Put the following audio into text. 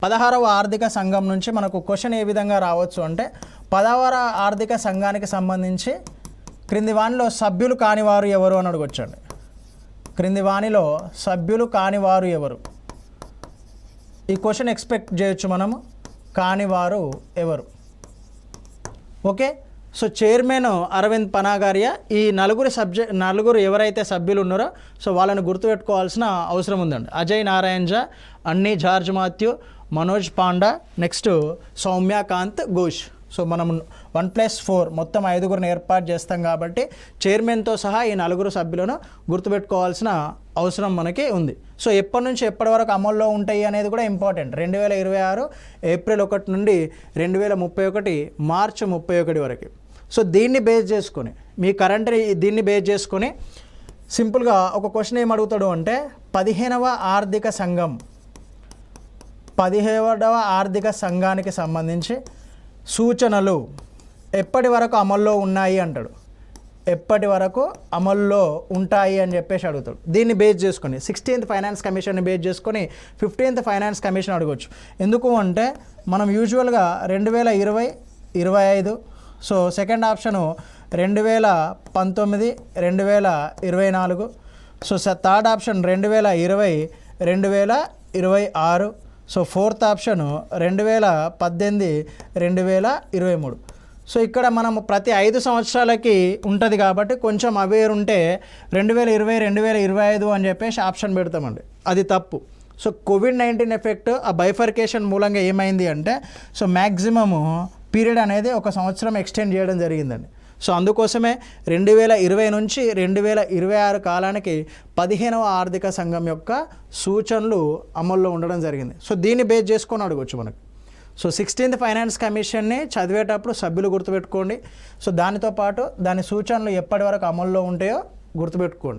16వ ఆర్థిక సంఘం నుంచి మనకు క్వశ్చన్ ఏ విధంగా రావచ్చు అంటే 10వ ఆర్థిక సంఘానికి సంబంధించి క్రింది వానిలో సభ్యులు కానివారు ఎవరు అని అడగొచ్చండి. క్రింది వానిలో సభ్యులు కానివారు ఎవరు? ఈ క్వశ్చన్ ఎక్స్పెక్ట్ చేయొచ్చు మనము. కానివారు ఎవరు? Okay, so chairman Arvind Panagariya. ఈ నలుగురు ఎవరైతే సభ్యులు ఉన్నారో సో వాళ్ళని గుర్తుపెట్టుకోవాల్సిన అవసరం ఉందండి. Ajay Narayan Jha, Annie George Mathew, Manoj Panda, next Soumyakanti Ghosh. So మనం 1+4 మొత్తం 5గురిని ఏర్పాటు చేస్తాం కాబట్టి చైర్మన్తో సహా ఈ 4 సభ్యులను గుర్తుపెట్టుకోవాల్సిన అవసరం మనకి ఉంది. సో ఎప్పటి నుంచి ఎప్పటి వరకు అమల్లో ఉంటాయి అనేది కూడా ఇంపార్టెంట్. 2026 ఏప్రిల్ 1 నుండి 2031 మార్చి 31 వరకు. సో దీన్ని బేస్ చేసుకొని మీ కరెంట్ దీన్ని బేస్ చేసుకొని సింపుల్గా ఒక క్వశ్చన్ ఏం అడుగుతాడు అంటే 15వ ఆర్థిక సంఘానికి సంబంధించి సూచనలు ఎప్పటి వరకు అమల్లో ఉన్నాయి అంటాడు. ఎప్పటి వరకు అమల్లో ఉంటాయి అని చెప్పేసి అడుగుతాడు. దీన్ని బేస్ చేసుకొని 16th ఫైనాన్స్ కమిషన్ని బేస్ చేసుకొని 15th ఫైనాన్స్ కమిషన్ అడగవచ్చు. ఎందుకు అంటే మనం యూజువల్గా 2020-25, so second option 2019, 2024, so third option 2020-2026, so fourth option 2018, 2023. So ఇక్కడ మనం ప్రతి 5 సంవత్సరాలకి ఉంటుంది కాబట్టి కొంచెం అవేర్ ఉంటే 2020, 2025 అని చెప్పేసి ఆప్షన్ పెడతామండి. అది తప్పు. సో కోవిడ్-19 ఎఫెక్ట్ ఆ బైఫర్కేషన్ మూలంగా ఏమైంది అంటే సో మ్యాక్సిమము పీరియడ్ అనేది 1 సంవత్సరం ఎక్స్టెండ్ చేయడం జరిగిందండి. సో అందుకోసమే 2020 నుంచి 2026 కాలానికి 15వ ఆర్థిక సంఘం యొక్క సూచనలు అమల్లో ఉండడం జరిగింది. సో దీన్ని బేస్ చేసుకొని అడగవచ్చు మనకు. సో 16th ఫైనాన్స్ కమిషన్ని చదివేటప్పుడు సభ్యులు గుర్తుపెట్టుకోండి. సో దానితో పాటు దాని సూచనలు ఎప్పటి వరకు అమల్లో ఉంటాయో గుర్తుపెట్టుకోండి.